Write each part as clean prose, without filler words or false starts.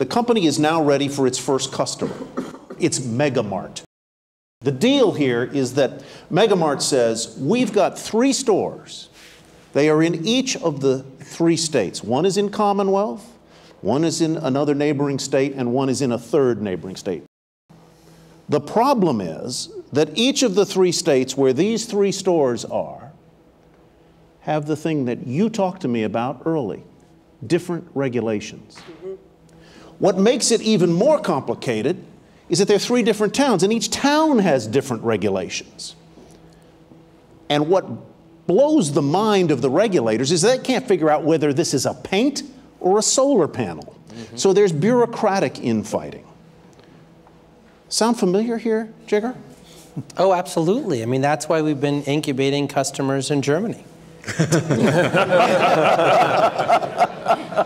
The company is now ready for its first customer. It's Megamart. The deal here is that Megamart says, we've got 3 stores. They are in each of the 3 states. One is in Commonwealth, one is in another neighboring state, and one is in a third neighboring state. The problem is that each of the 3 states where these 3 stores are have the thing that you talked to me about early, different regulations. What makes it even more complicated is that there are 3 different towns, and each town has different regulations. And what blows the mind of the regulators is they can't figure out whether this is a paint or a solar panel. So there's bureaucratic infighting. Sound familiar here, Jigar? Oh, absolutely. I mean, that's why we've been incubating customers in Germany.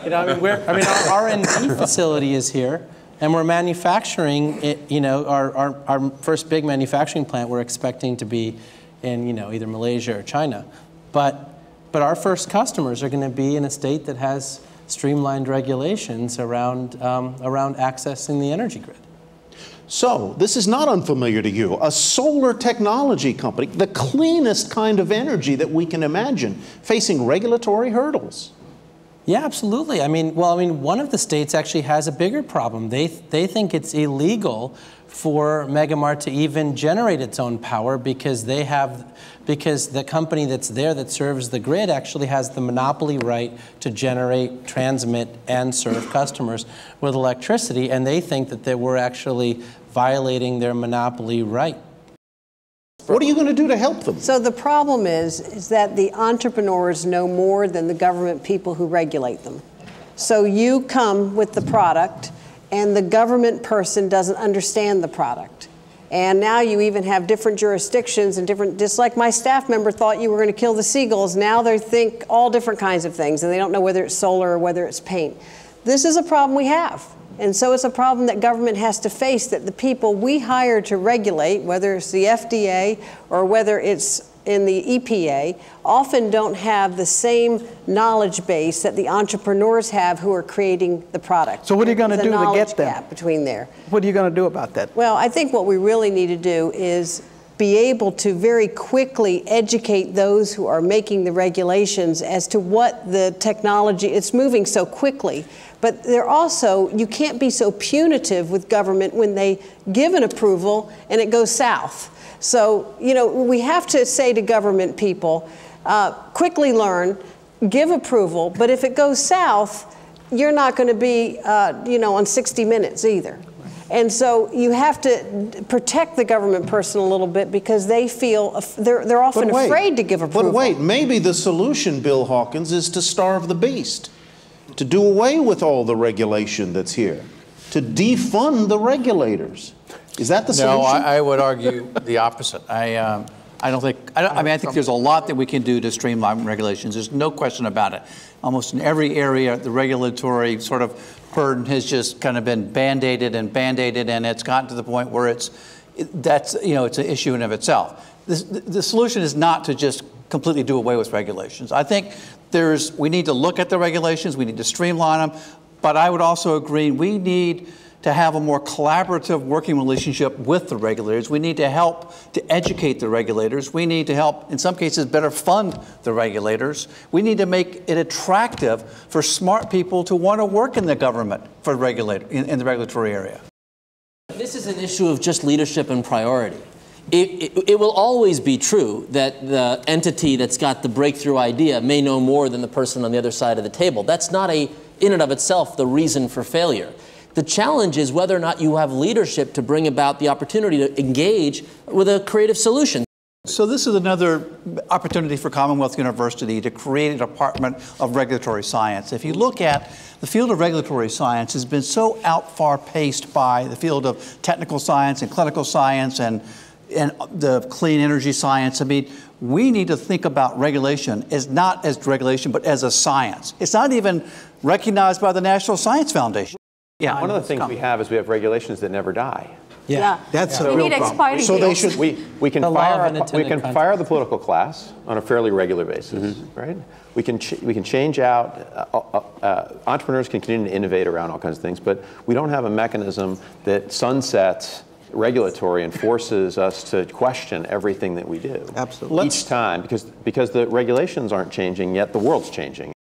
You know, our R&D facility is here, and we're manufacturing it, you know, our first big manufacturing plant we're expecting to be in, you know, either Malaysia or China. But our first customers are going to be in a state that has streamlined regulations around accessing the energy grid. So, this is not unfamiliar to you. A solar technology company, the cleanest kind of energy that we can imagine, facing regulatory hurdles. Yeah, absolutely. I mean, one of the states actually has a bigger problem. They think it's illegal for Megamart to even generate its own power because the company that's there that serves the grid actually has the monopoly right to generate, transmit, and serve customers with electricity, and they think that we're actually violating their monopoly right. What are you going to do to help them? So the problem is that the entrepreneurs know more than the government people who regulate them. So you come with the product, and the government person doesn't understand the product. And now you even have different jurisdictions and different, just like my staff member thought you were going to kill the seagulls, now they think all different kinds of things, and they don't know whether it's solar or whether it's paint. This is a problem we have. And so it's a problem that government has to face, that the people we hire to regulate, whether it's the FDA or whether it's in the EPA, often don't have the same knowledge base that the entrepreneurs have who are creating the product. So what are you going to do to get them? Gap between there. What are you going to do about that? Well, I think what we really need to do is be able to very quickly educate those who are making the regulations as to what the technology, it's moving so quickly. But they're also, you can't be so punitive with government when they give an approval and it goes south. So, you know, we have to say to government people, quickly learn, give approval, but if it goes south, you're not going to be, you know, on 60 Minutes either. And so you have to protect the government person a little bit because they feel, they're often afraid to give approval. But wait, maybe the solution, Bill Hawkins, is to starve the beast, to do away with all the regulation that's here, to defund the regulators. Is that the solution? No, I would argue the opposite. I think there's a lot that we can do to streamline regulations. There's no question about it. Almost in every area, the regulatory sort of burden has just kind of been band-aided, and it's gotten to the point where it's an issue in of itself. The solution is not to just completely do away with regulations. I think we need to look at the regulations, we need to streamline them, but I would also agree we need to have a more collaborative working relationship with the regulators. We need to help to educate the regulators. We need to help, in some cases, better fund the regulators. We need to make it attractive for smart people to want to work in the government for in the regulatory area. This is an issue of just leadership and priority. It will always be true that the entity that's got the breakthrough idea may know more than the person on the other side of the table. That's not in and of itself the reason for failure. The challenge is whether or not you have leadership to bring about the opportunity to engage with a creative solution. So this is another opportunity for Commonwealth University to create a Department of Regulatory Science. If you look at the field of regulatory science has been so far-paced by the field of technical science and clinical science and the clean energy science. I mean, we need to think about regulation as not as regulation, but as a science. It's not even recognized by the National Science Foundation. Yeah, one of the things we have is we have regulations that never die. Yeah. That's a We real need problem. expiry So they dates. should. We can The law of fire unintended fire the political class on a fairly regular basis, right? We can change out. Entrepreneurs can continue to innovate around all kinds of things, but we don't have a mechanism that sunsets regulatory and forces us to question everything that we do. Absolutely. Each time, because the regulations aren't changing yet, the world's changing.